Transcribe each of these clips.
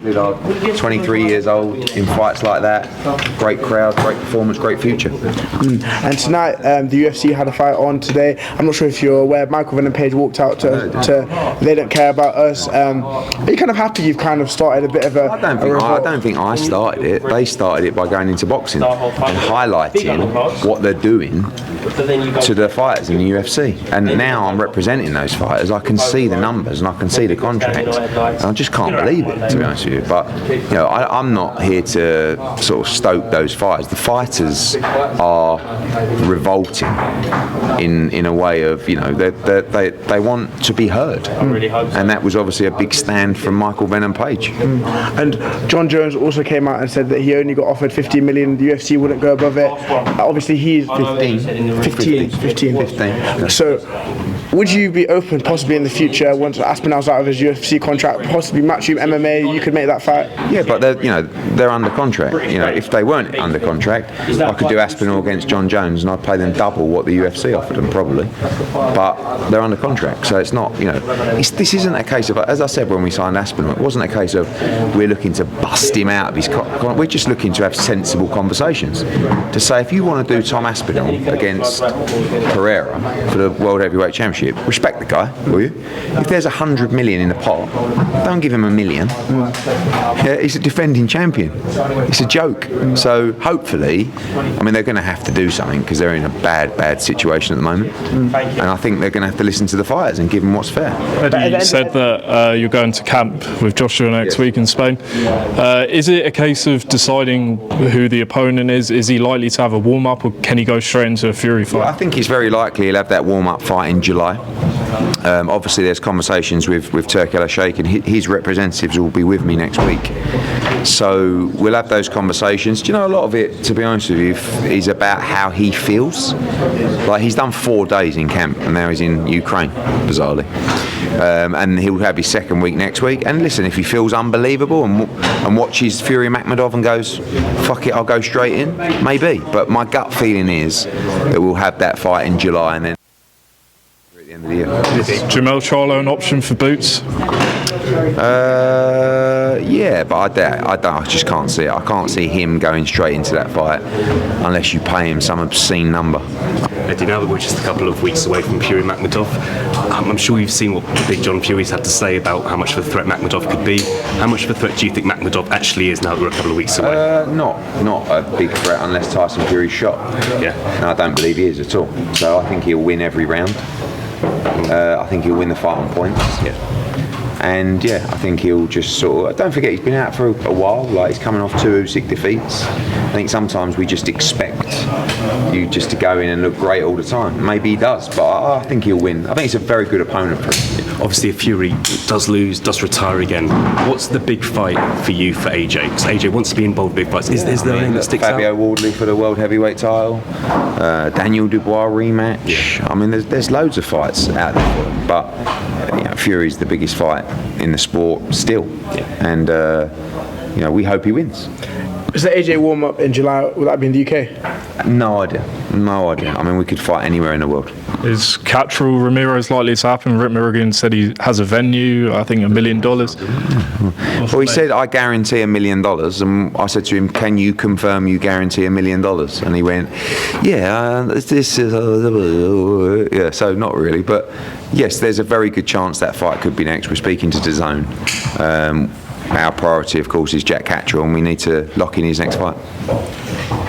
Liddard, 23 years old, in fights like that, great crowd, great performance, great future. And tonight, the UFC had a fight on today. I'm not sure if you're aware, Michael Venn and Page walked out to They Don't Care About Us. Are you kind of happy you've kind of started a bit of a I don't think I started it. They started it by going into boxing and highlighting what they're doing to the fighters in the UFC. And now I'm representing those fighters. I can see the numbers and I can see the contracts. And I just can't believe it, to be honest with you. But you know, I'm not here to sort of stoke those fighters. The fighters are revolting in a way of, you know, they want to be heard. And that was obviously a big stand from Michael Venn and Page. And John Jones also came out and said that he only got offered 50 million. The UFC wouldn't go above it. Obviously, he's 15. So, would you be open, possibly in the future, once Aspinall's out of his UFC contract, possibly Matchroom MMA, you could make that fight? Yeah, but they're under contract. You know, if they weren't under contract, I could do Aspinall against John Jones, and I'd pay them double what the UFC offered them, probably. But they're under contract, so it's not. You know, this isn't a case of, as I said when we signed Aspinall, it wasn't a case of we're looking to bust him out of his contract. We're just looking to have sensible conversations. To say, if you want to do Tom Aspinall against Pereira for the World Heavyweight Championship, respect the guy, will you? If there's 100 million in the pot, don't give him $1 million. Yeah, he's a defending champion. It's a joke. So hopefully, I mean, they're going to have to do something because they're in a bad situation at the moment. And I think they're going to have to listen to the fighters and give them what's fair. Eddie, you said that you're going to camp with Joshua next week in Spain. Is it a case of deciding who the opponent is? Is he likely to have a warm-up, or can he go straight into a Fury fight? Well, I think it's very likely he'll have that warm-up fight in July. Obviously, there's conversations with Turki Al-Sheikh, and his representatives will be with me next week. So we'll have those conversations. Do you know, a lot of it, to be honest with you, is about how he feels. Like, he's done 4 days in camp, and now he's in Ukraine, bizarrely. And he'll have his second week next week. And listen, if he feels unbelievable and watches Fury Makhmudov and goes, fuck it, I'll go straight in, maybe. But my gut feeling is that we'll have that fight in July, and then at the end of the year. Is Jamel Charlo an option for Boots? Yeah, but I just can't see it. I can't see him going straight into that fight unless you pay him some obscene number. Eddie, now that we're just a couple of weeks away from Fury Makhmudov, I'm sure you've seen what Big John Fury's had to say about how much of a threat Makhmudov could be. How much of a threat do you think Makhmudov actually is now that we're a couple of weeks away? Not a big threat unless Tyson Fury's shot. Yeah. And I don't believe he is at all. So I think he'll win every round. I think he'll win the fight on points. Yeah. And yeah, I think he'll just sort of, don't forget he's been out for a while, like he's coming off 2 Usyk defeats. I think sometimes we just expect you just to go in and look great all the time. Maybe he does, but I think he'll win. I think he's a very good opponent for him. Obviously, if Fury does lose, does retire again, what's the big fight for you for AJ? Because AJ wants to be involved in big fights. Is there anything that sticks Fabio out? Wardley for the World Heavyweight title, Daniel Dubois rematch. Yeah. I mean, there's loads of fights out there for him, but you know, Fury's the biggest fight in the sport still, and you know, we hope he wins. Is the AJ warm up in July? Will that be in the UK? No idea. I mean, we could fight anywhere in the world. Is Catrell Ramirez likely to happen? Rick Milligan said he has a venue, I think $1 million. Well, he said, I guarantee $1 million, and I said to him, can you confirm you guarantee $1 million? And he went, yeah, this is, yeah, so not really, but yes, there's a very good chance that fight could be next. We're speaking to DAZN. Our priority, of course, is Jack Catrell, and we need to lock in his next fight.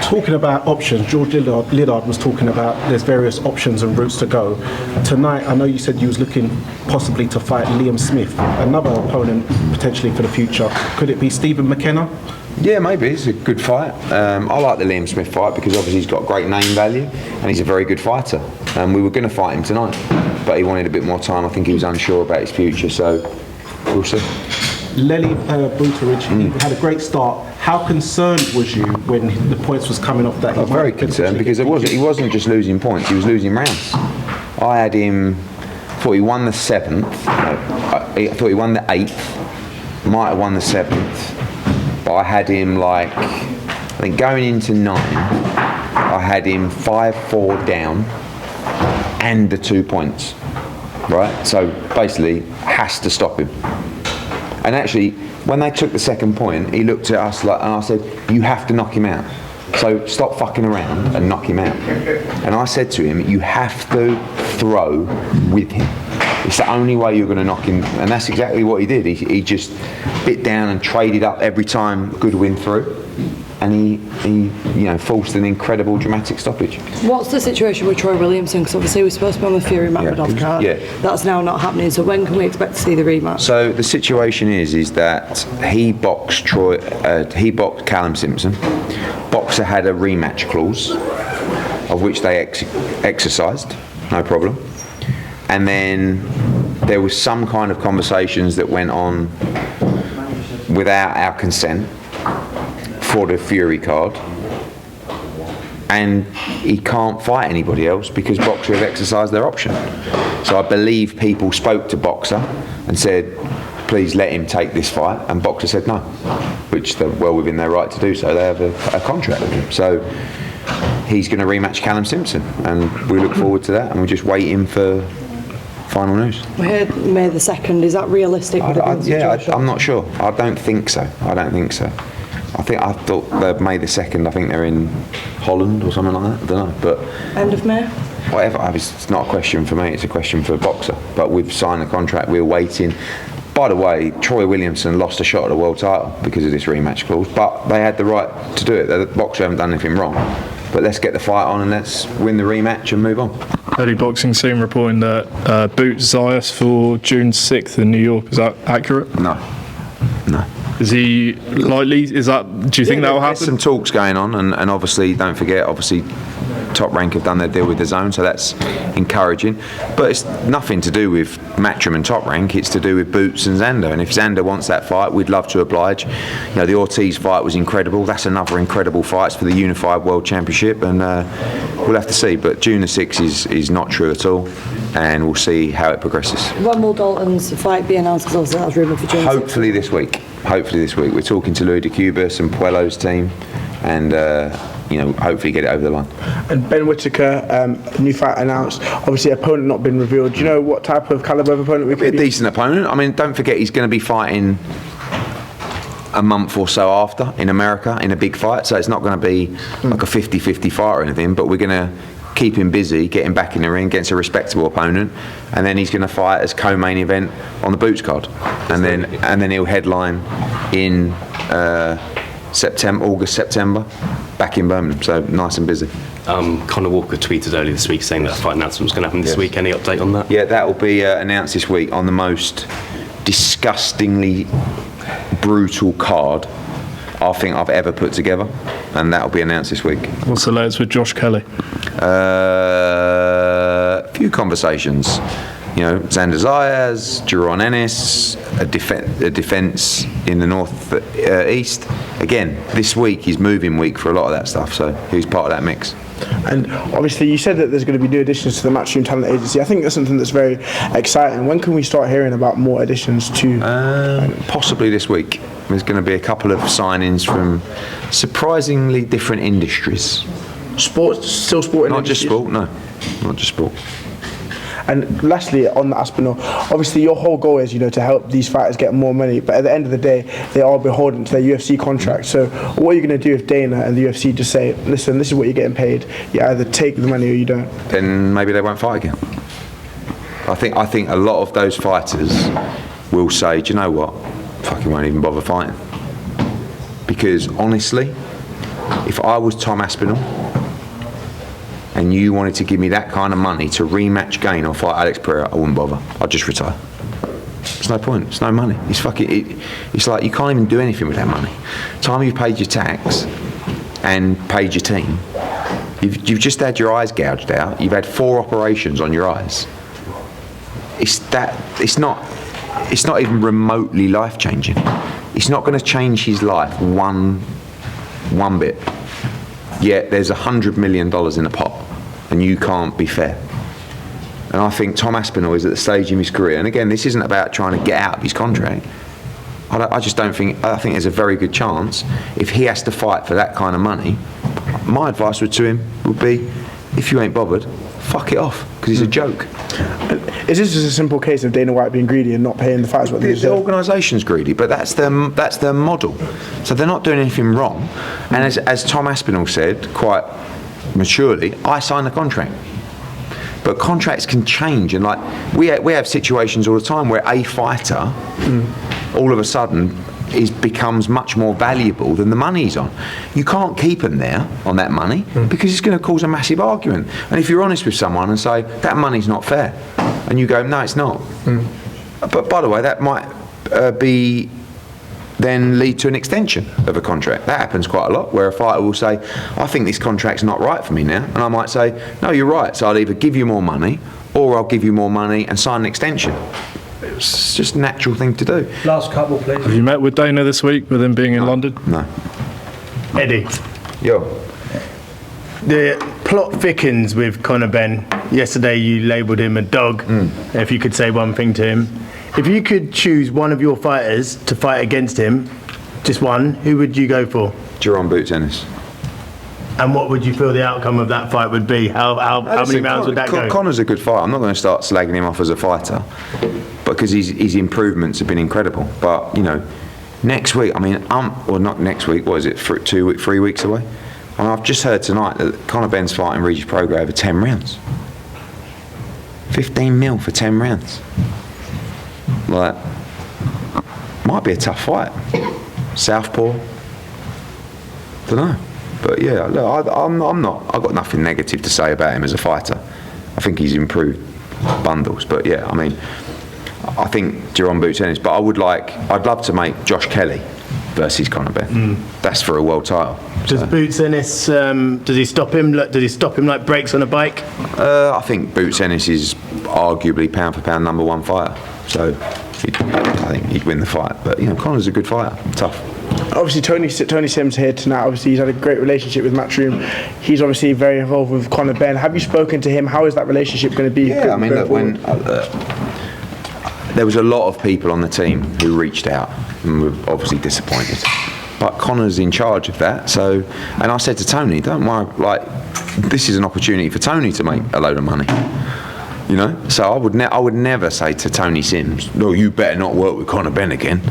Talking about options, George Liddard was talking about there's various options and routes to go. Tonight, I know you said you was looking possibly to fight Liam Smith, another opponent potentially for the future. Could it be Stephen McKenna? Yeah, maybe. It's a good fight. I like the Liam Smith fight because obviously he's got great name value and he's a very good fighter. We were going to fight him tonight, but he wanted a bit more time. I think he was unsure about his future, so we'll see. Lely Buttigieg, he had a great start. How concerned was you when the points was coming off that? I was very concerned because he wasn't just losing points, he was losing rounds. I had him, thought he won the 7th, I thought he won the 8th, might have won the 7th, but I had him like, I think going into 9, I had him 5-4 down and the 2 points, right? So basically, has to stop him. And actually, when they took the second point, he looked at us and I said, "You have to knock him out. So stop fucking around and knock him out." And I said to him, "You have to throw with him. It's the only way you're going to knock him." And that's exactly what he did. He just bit down and traded up every time Goodwin threw. And he forced an incredible dramatic stoppage. What's the situation with Troy Williamson? Because obviously we're supposed to be on the Fury Magmadov card. Yeah. That's now not happening. So when can we expect to see the rematch? So the situation is that he boxed Callum Simpson. Boxer had a rematch clause, of which they exercised, no problem. And then there was some kind of conversations that went on without our consent for the Fury card, and he can't fight anybody else because Boxer have exercised their option. So I believe people spoke to Boxer and said, "Please let him take this fight," and Boxer said no, which they're well within their right to do so. They have a contract with him. So he's going to rematch Callum Simpson, and we look forward to that, and we're just waiting for final news. We heard May the 2nd. Is that realistic? I'm not sure. I don't think so. I thought they're May the 2nd. I think they're in Holland or something like that. I don't know, but end of May. Whatever. It's not a question for me. It's a question for Boxer. But we've signed the contract. We're waiting. By the way, Troy Williamson lost a shot at the world title because of this rematch clause, but they had the right to do it. The Boxer haven't done anything wrong. But let's get the fight on and let's win the rematch and move on. Early boxing scene reporting that Boots Zayas for June 6th in New York. Is that accurate? No. Is he likely? Do you think that will happen? There's some talks going on, and obviously, don't forget, Top Rank have done their deal with the Zone, so that's encouraging. But it's nothing to do with Matchroom and Top Rank. It's to do with Boots and Xander. And if Xander wants that fight, we'd love to oblige. The Ortiz fight was incredible. That's another incredible fight for the Unified World Championship, and we'll have to see. But June the 6th is not true at all, and we'll see how it progresses. When will Dalton's fight be announced? Because obviously that was rumoured for June 6th. Hopefully this week. We're talking to Louis de Cubas and Puello's team, and hopefully get it over the line. And Ben Whittaker, new fight announced. Obviously, opponent not been revealed. Do you know what type of calibre of opponent we could be? A decent opponent. I mean, don't forget he's going to be fighting a month or so after in America in a big fight, so it's not going to be like a 50-50 fight or anything. But we're going to keep him busy, get him back in the ring against a respectable opponent, and then he's going to fight as co-main event on the Boots card, and then he'll headline in August, September, back in Birmingham. So nice and busy. Conor Walker tweeted earlier this week saying that a fight announcement was going to happen this week. Any update on that? Yeah, that will be announced this week on the most disgustingly brutal card I think I've ever put together, and that'll be announced this week. What's the latest with Josh Kelly? A few conversations. Xander Zayas, Jaron Ennis, a defence in the north east. Again, this week is moving week for a lot of that stuff, so he's part of that mix. And obviously you said that there's going to be new additions to the Matchroom Talent Agency. I think that's something that's very exciting. When can we start hearing about more additions to? Possibly this week. There's going to be a couple of signings from surprisingly different industries. Sports, still sport. Not just sport, no. Not just sport. And lastly, on the Aspinall, obviously your whole goal is, to help these fighters get more money. But at the end of the day, they are beholden to their UFC contract. So what are you going to do if Dana and the UFC just say, listen, this is what you're getting paid. You either take the money or you don't? Then maybe they won't fight again. I think a lot of those fighters will say, do you know what? Fucking won't even bother fighting. Because honestly, if I was Tom Aspinall and you wanted to give me that kind of money to rematch Gain or fight Alex Pereira, I wouldn't bother. I'd just retire. There's no point. It's no money. It's like you can't even do anything with that money. Time you've paid your tax and paid your team, you've just had your eyes gouged out. You've had 4 operations on your eyes. It's not even remotely life changing. It's not going to change his life one bit. Yet there's $100 million in a pot, and you can't be fair. And I think Tom Aspinall is at the stage in his career, and again, this isn't about trying to get out of his contract. I think there's a very good chance if he has to fight for that kind of money. My advice to him would be, if you ain't bothered, fuck it off, because it's a joke. Is this just a simple case of Dana White being greedy and not paying the fighters what they The deserve? organisation's greedy, but that's their model. So they're not doing anything wrong. And as Tom Aspinall said, quite maturely, I signed the contract. But contracts can change, and like we have situations all the time where a fighter all of a sudden becomes much more valuable than the money he's on. You can't keep him there on that money because it's going to cause a massive argument. And if you're honest with someone and say that money's not fair, and you go, no, it's not. But by the way, that might then lead to an extension of a contract. That happens quite a lot, where a fighter will say, I think this contract's not right for me now, and I might say, no, you're right, so I'll either give you more money or I'll give you more money and sign an extension. It's just a natural thing to do. Last couple, please. Have you met with Dana this week, with him being in London? No. Eddie, Yo. the plot thickens with Conor Benn. Yesterday you labelled him a dog, if you could say one thing to him. If you could choose one of your fighters to fight against him, just one, who would you go for? Jaron Ennis. And what would you feel the outcome of that fight would be? How many rounds would that go? Conor's a good fighter. I'm not going to start slagging him off as a fighter, because his improvements have been incredible. But you know, next week, I mean, or not next week. What is it? 3 weeks away. And I've just heard tonight that Conor Benn's fighting Regis Prograis over 10 rounds. 15 mil for 10 rounds. Like, might be a tough fight. Southpaw. Don't know. But yeah, look, I'm not. I've got nothing negative to say about him as a fighter. I think he's improved bundles. But yeah, I mean, I think Jaron Ennis. But I'd love to make Josh Kelly versus Conor Benn. That's for a world title. Does Boots Ennis, does he stop him? Does he stop him like brakes on a bike? I think Boots Ennis is arguably pound for pound number one fighter. So I think he'd win the fight. But you know, Conor's a good fighter. Tough. Obviously, Tony Sims here tonight. Obviously, he's had a great relationship with Matchroom. He's obviously very involved with Conor Benn. Have you spoken to him? How is that relationship going to be? Yeah, I mean, look, when there was a lot of people on the team who reached out and were obviously disappointed. But Conor's in charge of that. So, and I said to Tony, don't worry, like, this is an opportunity for Tony to make a load of money. You know, so I would never say to Tony Sims, no, you better not work with Conor Benn again,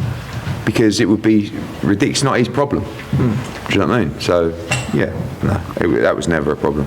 because it would be ridiculous. It's not his problem. Do you know what I mean? So, yeah, no, that was never a problem.